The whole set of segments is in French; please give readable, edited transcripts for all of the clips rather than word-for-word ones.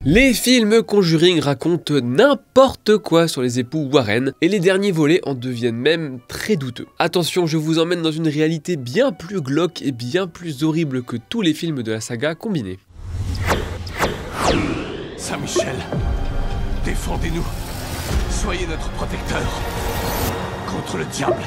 Les films Conjuring racontent n'importe quoi sur les époux Warren, et les derniers volets en deviennent même très douteux. Attention, je vous emmène dans une réalité bien plus glauque et bien plus horrible que tous les films de la saga combinés. Saint-Michel, défendez-nous. Soyez notre protecteur contre le diable.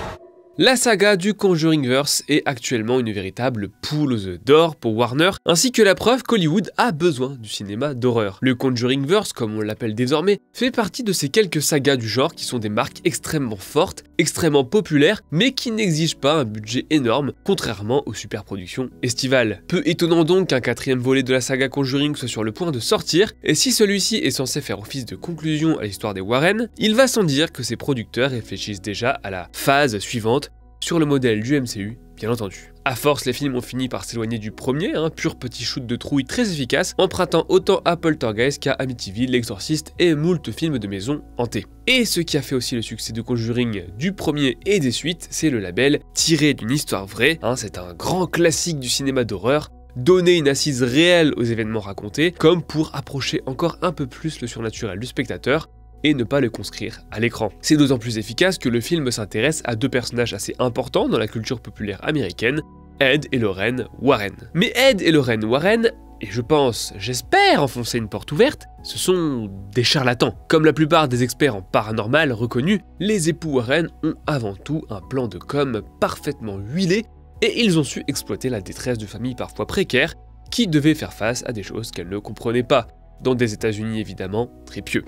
La saga du Conjuringverse est actuellement une véritable poule aux œufs d'or pour Warner, ainsi que la preuve qu'Hollywood a besoin du cinéma d'horreur. Le Conjuringverse, comme on l'appelle désormais, fait partie de ces quelques sagas du genre qui sont des marques extrêmement fortes, extrêmement populaires, mais qui n'exigent pas un budget énorme, contrairement aux superproductions estivales. Peu étonnant donc qu'un quatrième volet de la saga Conjuring soit sur le point de sortir, et si celui-ci est censé faire office de conclusion à l'histoire des Warren, il va sans dire que ses producteurs réfléchissent déjà à la phase suivante, sur le modèle du MCU, bien entendu. À force, les films ont fini par s'éloigner du premier, pur petit shoot de trouille très efficace, empruntant autant à Poltergeist qu'à Amityville, L'Exorciste et moult films de maison hantés. Et ce qui a fait aussi le succès de Conjuring du premier et des suites, c'est le label tiré d'une histoire vraie, c'est un grand classique du cinéma d'horreur, donner une assise réelle aux événements racontés, comme pour approcher encore un peu plus le surnaturel du spectateur, et ne pas le conscrire à l'écran. C'est d'autant plus efficace que le film s'intéresse à deux personnages assez importants dans la culture populaire américaine, Ed et Lorraine Warren. Mais Ed et Lorraine Warren, et j'espère enfoncer une porte ouverte, ce sont des charlatans. Comme la plupart des experts en paranormal reconnus, les époux Warren ont avant tout un plan de com parfaitement huilé, et ils ont su exploiter la détresse de familles parfois précaires qui devaient faire face à des choses qu'elles ne comprenaient pas, dans des États-Unis évidemment très pieux.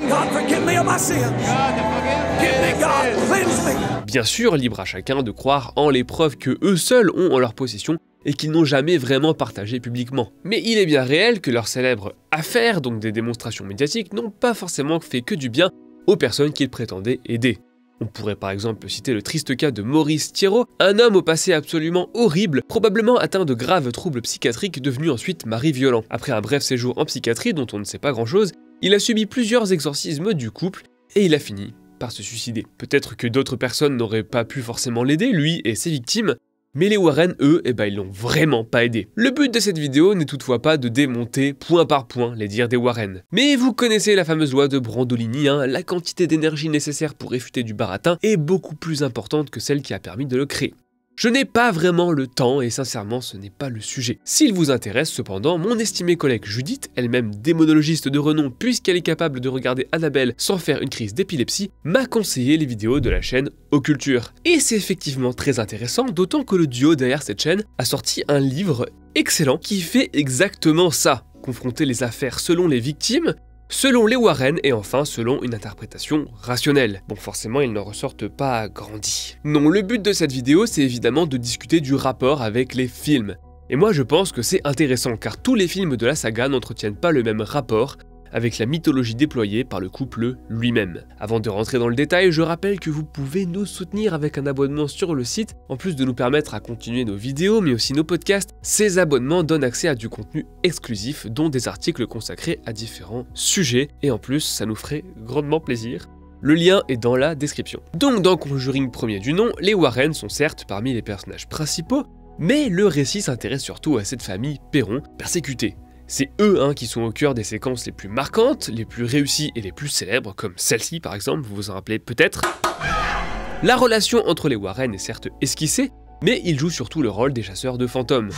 Bien sûr, libre à chacun de croire en les preuves que eux seuls ont en leur possession et qu'ils n'ont jamais vraiment partagées publiquement. Mais il est bien réel que leurs célèbres affaires, donc des démonstrations médiatiques, n'ont pas forcément fait que du bien aux personnes qu'ils prétendaient aider. On pourrait par exemple citer le triste cas de Maurice Thierrot, un homme au passé absolument horrible, probablement atteint de graves troubles psychiatriques devenu ensuite mari violent. Après un bref séjour en psychiatrie dont on ne sait pas grand chose, il a subi plusieurs exorcismes du couple et il a fini par se suicider. Peut-être que d'autres personnes n'auraient pas pu forcément l'aider, lui et ses victimes, mais les Warren, eux, ils l'ont vraiment pas aidé. Le but de cette vidéo n'est toutefois pas de démonter point par point les dires des Warren. Mais vous connaissez la fameuse loi de Brandolini, la quantité d'énergie nécessaire pour réfuter du baratin est beaucoup plus importante que celle qui a permis de le créer. Je n'ai pas vraiment le temps et sincèrement ce n'est pas le sujet. S'il vous intéresse cependant, mon estimée collègue Judith, elle-même démonologiste de renom puisqu'elle est capable de regarder Annabelle sans faire une crise d'épilepsie, m'a conseillé les vidéos de la chaîne Occulture. Et c'est effectivement très intéressant, d'autant que le duo derrière cette chaîne a sorti un livre excellent qui fait exactement ça. Confronter les affaires selon les victimes, selon les Warren et enfin selon une interprétation rationnelle. Bon, forcément ils n'en ressortent pas grandis. Non, le but de cette vidéo c'est évidemment de discuter du rapport avec les films. Et moi je pense que c'est intéressant car tous les films de la saga n'entretiennent pas le même rapport avec la mythologie déployée par le couple lui-même. Avant de rentrer dans le détail, je rappelle que vous pouvez nous soutenir avec un abonnement sur le site, en plus de nous permettre à continuer nos vidéos mais aussi nos podcasts. Ces abonnements donnent accès à du contenu exclusif, dont des articles consacrés à différents sujets, et en plus ça nous ferait grandement plaisir. Le lien est dans la description. Donc dans Conjuring premier du nom, les Warren sont certes parmi les personnages principaux, mais le récit s'intéresse surtout à cette famille Perron persécutée. C'est eux qui sont au cœur des séquences les plus marquantes, les plus réussies et les plus célèbres, comme celle-ci par exemple, vous vous en rappelez peut-être. La relation entre les Warren est certes esquissée, mais ils jouent surtout le rôle des chasseurs de fantômes.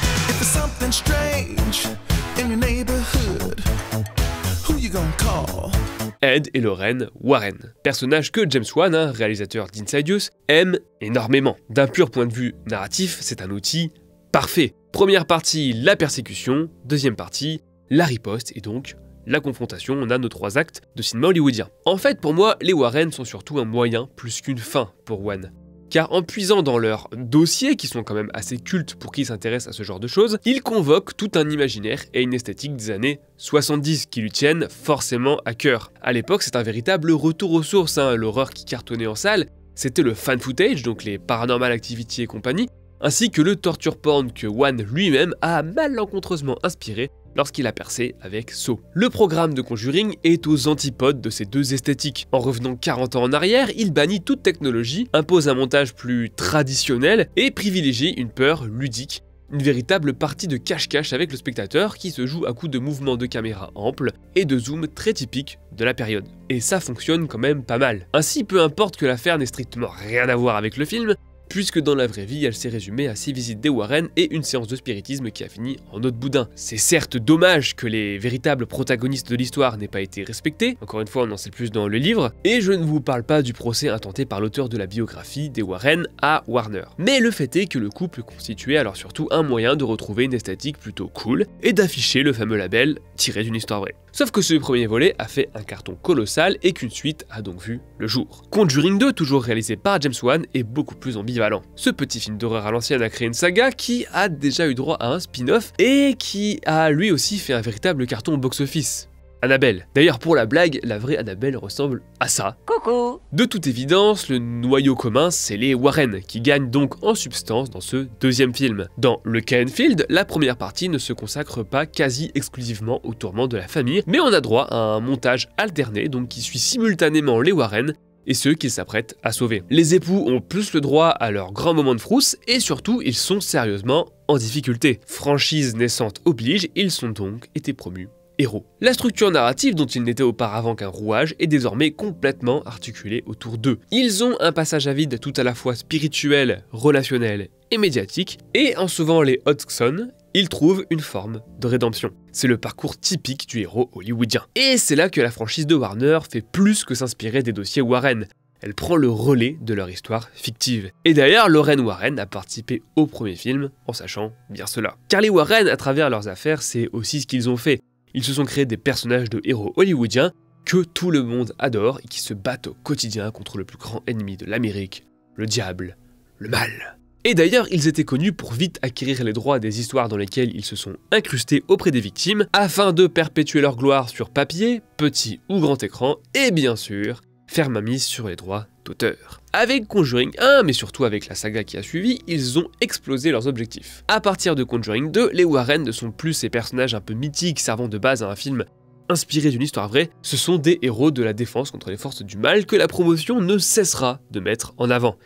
Ed et Lorraine Warren, personnages que James Wan, réalisateur d'Insidious, aime énormément. D'un pur point de vue narratif, c'est un outil parfait. Première partie, la persécution. Deuxième partie, la riposte et donc la confrontation. On a nos trois actes de cinéma hollywoodien. En fait, pour moi, les Warren sont surtout un moyen plus qu'une fin pour Wan. Car en puisant dans leurs dossiers, qui sont quand même assez cultes pour qui s'intéresse à ce genre de choses, ils convoquent tout un imaginaire et une esthétique des années 70 qui lui tiennent forcément à cœur. À l'époque, c'est un véritable retour aux sources, l'horreur qui cartonnait en salle, c'était le fan footage, donc les Paranormal Activity et compagnie, ainsi que le torture porn que Wan lui-même a malencontreusement inspiré lorsqu'il a percé avec Saw. Le programme de Conjuring est aux antipodes de ces deux esthétiques. En revenant 40 ans en arrière, il bannit toute technologie, impose un montage plus traditionnel et privilégie une peur ludique, une véritable partie de cache-cache avec le spectateur qui se joue à coups de mouvements de caméra amples et de zoom très typiques de la période. Et ça fonctionne quand même pas mal. Ainsi, peu importe que l'affaire n'ait strictement rien à voir avec le film, puisque dans la vraie vie, elle s'est résumée à 6 visites des Warren et une séance de spiritisme qui a fini en eau de boudin. C'est certes dommage que les véritables protagonistes de l'histoire n'aient pas été respectés, encore une fois on en sait plus dans le livre, et je ne vous parle pas du procès intenté par l'auteur de la biographie des Warren à Warner. Mais le fait est que le couple constituait alors surtout un moyen de retrouver une esthétique plutôt cool et d'afficher le fameux label tiré d'une histoire vraie. Sauf que ce premier volet a fait un carton colossal et qu'une suite a donc vu le jour. Conjuring 2, toujours réalisé par James Wan, est beaucoup plus ambivalent. Ce petit film d'horreur à l'ancienne a créé une saga qui a déjà eu droit à un spin-off et qui a lui aussi fait un véritable carton au box-office. Annabelle. D'ailleurs, pour la blague, la vraie Annabelle ressemble à ça. Coucou. De toute évidence, le noyau commun, c'est les Warren, qui gagnent donc en substance dans ce deuxième film. Dans le cas Enfield, la première partie ne se consacre pas quasi exclusivement au tourment de la famille, mais on a droit à un montage alterné, donc qui suit simultanément les Warren et ceux qu'ils s'apprêtent à sauver. Les époux ont plus le droit à leur grand moment de frousse, et surtout, ils sont sérieusement en difficulté. Franchise naissante oblige, ils sont donc été promus héros. La structure narrative, dont il n'était auparavant qu'un rouage, est désormais complètement articulée autour d'eux. Ils ont un passage à vide tout à la fois spirituel, relationnel et médiatique, et en sauvant les Hodgson, ils trouvent une forme de rédemption. C'est le parcours typique du héros hollywoodien. Et c'est là que la franchise de Warner fait plus que s'inspirer des dossiers Warren. Elle prend le relais de leur histoire fictive. Et d'ailleurs, Lorraine Warren a participé au premier film en sachant bien cela. Car les Warren, à travers leurs affaires, c'est aussi ce qu'ils ont fait. Ils se sont créés des personnages de héros hollywoodiens que tout le monde adore et qui se battent au quotidien contre le plus grand ennemi de l'Amérique, le diable, le mal. Et d'ailleurs, ils étaient connus pour vite acquérir les droits des histoires dans lesquelles ils se sont incrustés auprès des victimes, afin de perpétuer leur gloire sur papier, petit ou grand écran, et bien sûr, faire mainmise sur les droits d'auteur. Avec Conjuring 1, mais surtout avec la saga qui a suivi, ils ont explosé leurs objectifs. À partir de Conjuring 2, les Warren ne sont plus ces personnages un peu mythiques servant de base à un film inspiré d'une histoire vraie, ce sont des héros de la défense contre les forces du mal que la promotion ne cessera de mettre en avant.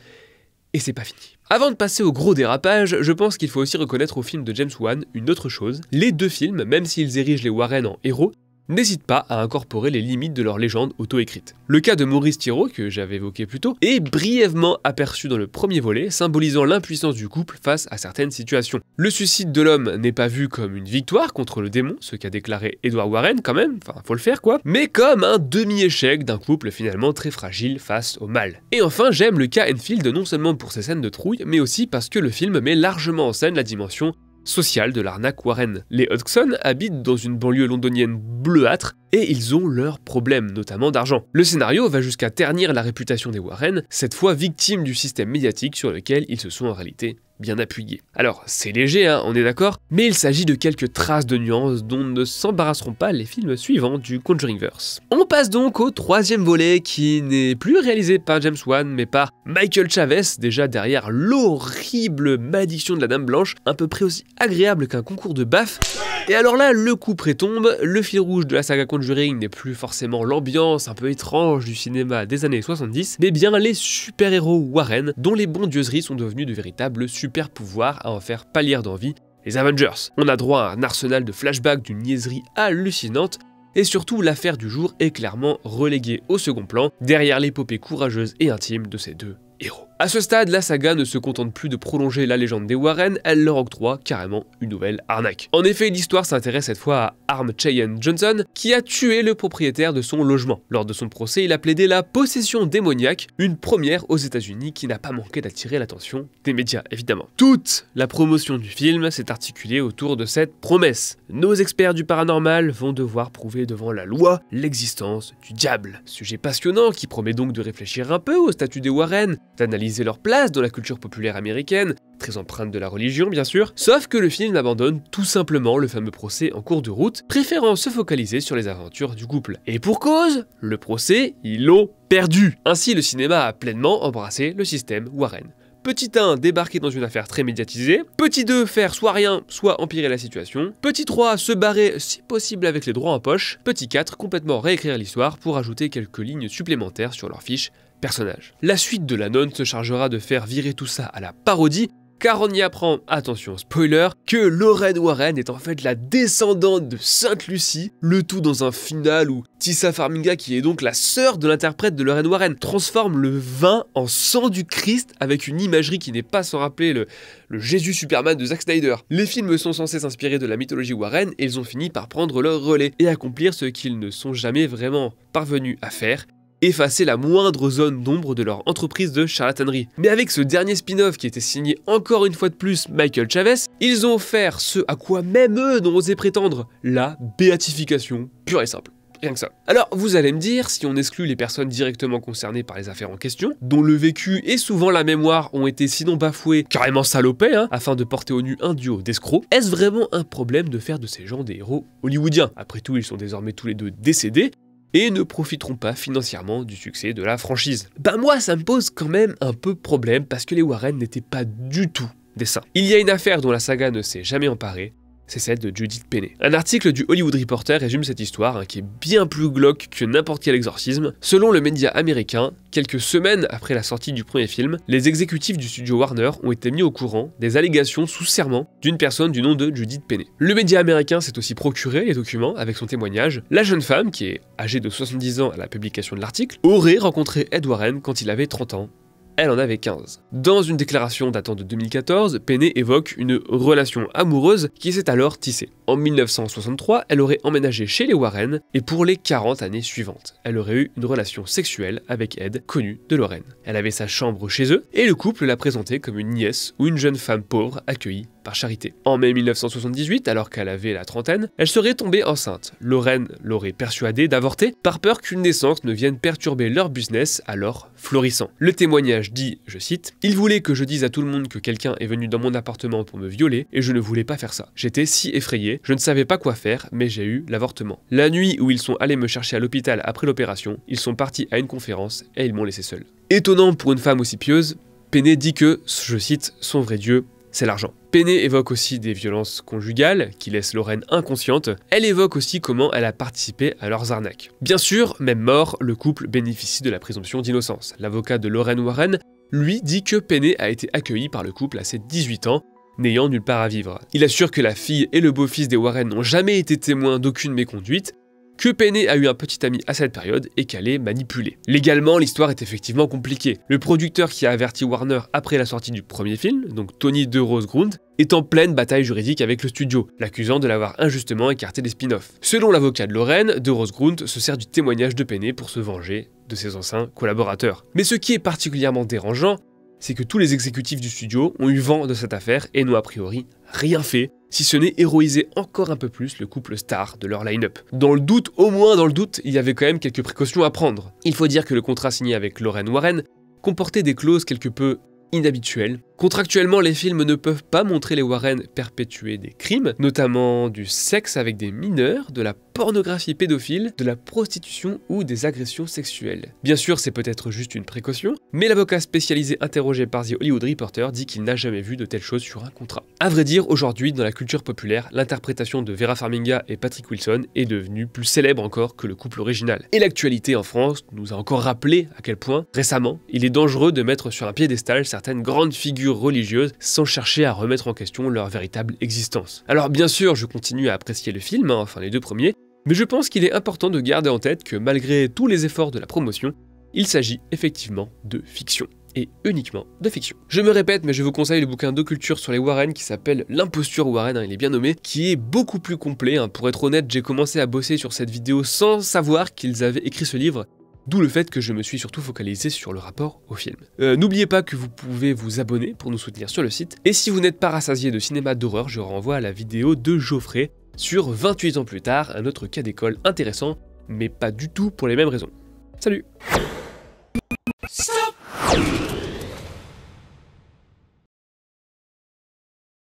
Et c'est pas fini. Avant de passer au gros dérapage, je pense qu'il faut aussi reconnaître au film de James Wan une autre chose. Les deux films, même s'ils érigent les Warren en héros, n'hésitent pas à incorporer les limites de leur légende auto-écrite. Le cas de Maurice Thiraud, que j'avais évoqué plus tôt, est brièvement aperçu dans le premier volet, symbolisant l'impuissance du couple face à certaines situations. Le suicide de l'homme n'est pas vu comme une victoire contre le démon, ce qu'a déclaré Edward Warren quand même, enfin faut le faire quoi, mais comme un demi-échec d'un couple finalement très fragile face au mal. Et enfin, j'aime le cas Enfield non seulement pour ses scènes de trouille, mais aussi parce que le film met largement en scène la dimension sociale de l'arnaque Warren. Les Hodgson habitent dans une banlieue londonienne bleuâtre et ils ont leurs problèmes, notamment d'argent. Le scénario va jusqu'à ternir la réputation des Warren, cette fois victimes du système médiatique sur lequel ils se sont en réalité bien appuyés. Alors, c'est léger, hein, on est d'accord, mais il s'agit de quelques traces de nuances dont ne s'embarrasseront pas les films suivants du Conjuringverse. On passe donc au troisième volet qui n'est plus réalisé par James Wan, mais par Michael Chavez, déjà derrière l'horrible malédiction de la Dame Blanche, à peu près aussi agréable qu'un concours de baffe. Et alors là, le coup prétombe, le fil rouge de la saga Conjuring n'est plus forcément l'ambiance un peu étrange du cinéma des années 70, mais bien les super-héros Warren, dont les bondieuseries sont devenues de véritables super-pouvoirs à en faire pâlir d'envie les Avengers. On a droit à un arsenal de flashbacks d'une niaiserie hallucinante, et surtout l'affaire du jour est clairement reléguée au second plan, derrière l'épopée courageuse et intime de ces deux héros. A ce stade, la saga ne se contente plus de prolonger la légende des Warren, elle leur octroie carrément une nouvelle arnaque. En effet, l'histoire s'intéresse cette fois à Arm Cheyenne Johnson, qui a tué le propriétaire de son logement. Lors de son procès, il a plaidé la possession démoniaque, une première aux États-Unis qui n'a pas manqué d'attirer l'attention des médias, évidemment. Toute la promotion du film s'est articulée autour de cette promesse. Nos experts du paranormal vont devoir prouver devant la loi l'existence du diable. Sujet passionnant qui promet donc de réfléchir un peu au statut des Warren, d'analyser leur place dans la culture populaire américaine, très empreinte de la religion bien sûr, sauf que le film abandonne tout simplement le fameux procès en cours de route, préférant se focaliser sur les aventures du couple. Et pour cause, le procès, ils l'ont perdu. Ainsi, le cinéma a pleinement embrassé le système Warren. Petit 1, débarquer dans une affaire très médiatisée. Petit 2, faire soit rien, soit empirer la situation. Petit 3, se barrer si possible avec les droits en poche. Petit 4, complètement réécrire l'histoire pour ajouter quelques lignes supplémentaires sur leur fiche personnage. La suite de la nonne se chargera de faire virer tout ça à la parodie car on y apprend, attention spoiler, que Lorraine Warren est en fait la descendante de Sainte Lucie, le tout dans un final où Tissa Farmiga, qui est donc la sœur de l'interprète de Lorraine Warren, transforme le vin en sang du Christ avec une imagerie qui n'est pas sans rappeler le Jésus Superman de Zack Snyder. Les films sont censés s'inspirer de la mythologie Warren et ils ont fini par prendre leur relais et accomplir ce qu'ils ne sont jamais vraiment parvenus à faire, effacer la moindre zone d'ombre de leur entreprise de charlatanerie. Mais avec ce dernier spin-off qui était signé encore une fois de plus Michael Chavez, ils ont offert ce à quoi même eux n'ont osé prétendre, la béatification pure et simple. Rien que ça. Alors, vous allez me dire, si on exclut les personnes directement concernées par les affaires en question, dont le vécu et souvent la mémoire ont été sinon bafoués, carrément salopés, afin de porter au nu un duo d'escrocs, est-ce vraiment un problème de faire de ces gens des héros hollywoodiens? Après tout, ils sont désormais tous les deux décédés, et ne profiteront pas financièrement du succès de la franchise. Moi, ça me pose quand même un peu problème, parce que les Warren n'étaient pas du tout des saints. Il y a une affaire dont la saga ne s'est jamais emparée, c'est celle de Judith Penney. Un article du Hollywood Reporter résume cette histoire, qui est bien plus glauque que n'importe quel exorcisme. Selon le média américain, quelques semaines après la sortie du premier film, les exécutifs du studio Warner ont été mis au courant des allégations sous serment d'une personne du nom de Judith Penney. Le média américain s'est aussi procuré les documents avec son témoignage. La jeune femme, qui est âgée de 70 ans à la publication de l'article, aurait rencontré Ed Warren quand il avait 30 ans. Elle en avait 15. Dans une déclaration datant de 2014, Penney évoque une relation amoureuse qui s'est alors tissée. En 1963, elle aurait emménagé chez les Warren et pour les 40 années suivantes, elle aurait eu une relation sexuelle avec Ed, connu de Lorraine. Elle avait sa chambre chez eux et le couple l'a présentée comme une nièce ou une jeune femme pauvre accueillie par charité. En mai 1978, alors qu'elle avait la trentaine, elle serait tombée enceinte. Lorraine l'aurait persuadée d'avorter par peur qu'une naissance ne vienne perturber leur business alors florissant. Le témoignage dit, je cite, « Il voulait que je dise à tout le monde que quelqu'un est venu dans mon appartement pour me violer et je ne voulais pas faire ça. J'étais si effrayé, je ne savais pas quoi faire, mais j'ai eu l'avortement. La nuit où ils sont allés me chercher à l'hôpital après l'opération, ils sont partis à une conférence et ils m'ont laissé seul. » Étonnant pour une femme aussi pieuse, Penney dit que, je cite, « son vrai Dieu, c'est l'argent. » Penney évoque aussi des violences conjugales qui laissent Lorraine inconsciente. Elle évoque aussi comment elle a participé à leurs arnaques. Bien sûr, même mort, le couple bénéficie de la présomption d'innocence. L'avocat de Lorraine Warren, lui, dit que Penney a été accueilli par le couple à ses 18 ans, n'ayant nulle part à vivre. Il assure que la fille et le beau-fils des Warren n'ont jamais été témoins d'aucune méconduite, que Penney a eu un petit ami à cette période et qu'elle est manipulée. Légalement, l'histoire est effectivement compliquée. Le producteur qui a averti Warner après la sortie du premier film, donc Tony DeRose Grunt, est en pleine bataille juridique avec le studio, l'accusant de l'avoir injustement écarté des spin-offs. Selon l'avocat de Lorraine, DeRose Grunt se sert du témoignage de Penney pour se venger de ses anciens collaborateurs. Mais ce qui est particulièrement dérangeant, c'est que tous les exécutifs du studio ont eu vent de cette affaire et n'ont a priori rien fait, si ce n'est héroïser encore un peu plus le couple star de leur line-up. Dans le doute, au moins dans le doute, il y avait quand même quelques précautions à prendre. Il faut dire que le contrat signé avec Lorraine Warren comportait des clauses quelque peu inhabituelles. Contractuellement, les films ne peuvent pas montrer les Warren perpétuer des crimes, notamment du sexe avec des mineurs, de la pornographie pédophile, de la prostitution ou des agressions sexuelles. Bien sûr, c'est peut-être juste une précaution, mais l'avocat spécialisé interrogé par The Hollywood Reporter dit qu'il n'a jamais vu de telles choses sur un contrat. À vrai dire, aujourd'hui, dans la culture populaire, l'interprétation de Vera Farmiga et Patrick Wilson est devenue plus célèbre encore que le couple original. Et l'actualité en France nous a encore rappelé à quel point, récemment, il est dangereux de mettre sur un piédestal certaines grandes figures religieuses sans chercher à remettre en question leur véritable existence. Alors bien sûr, je continue à apprécier le film, enfin les deux premiers, mais je pense qu'il est important de garder en tête que malgré tous les efforts de la promotion, il s'agit effectivement de fiction. Et uniquement de fiction. Je me répète, mais je vous conseille le bouquin d'occulture sur les Warren qui s'appelle L'imposture Warren, il est bien nommé, qui est beaucoup plus complet. Pour être honnête, j'ai commencé à bosser sur cette vidéo sans savoir qu'ils avaient écrit ce livre, d'où le fait que je me suis surtout focalisé sur le rapport au film. N'oubliez pas que vous pouvez vous abonner pour nous soutenir sur le site, et si vous n'êtes pas rassasié de cinéma d'horreur, je renvoie à la vidéo de Geoffrey sur 28 ans plus tard, un autre cas d'école intéressant, mais pas du tout pour les mêmes raisons. Salut!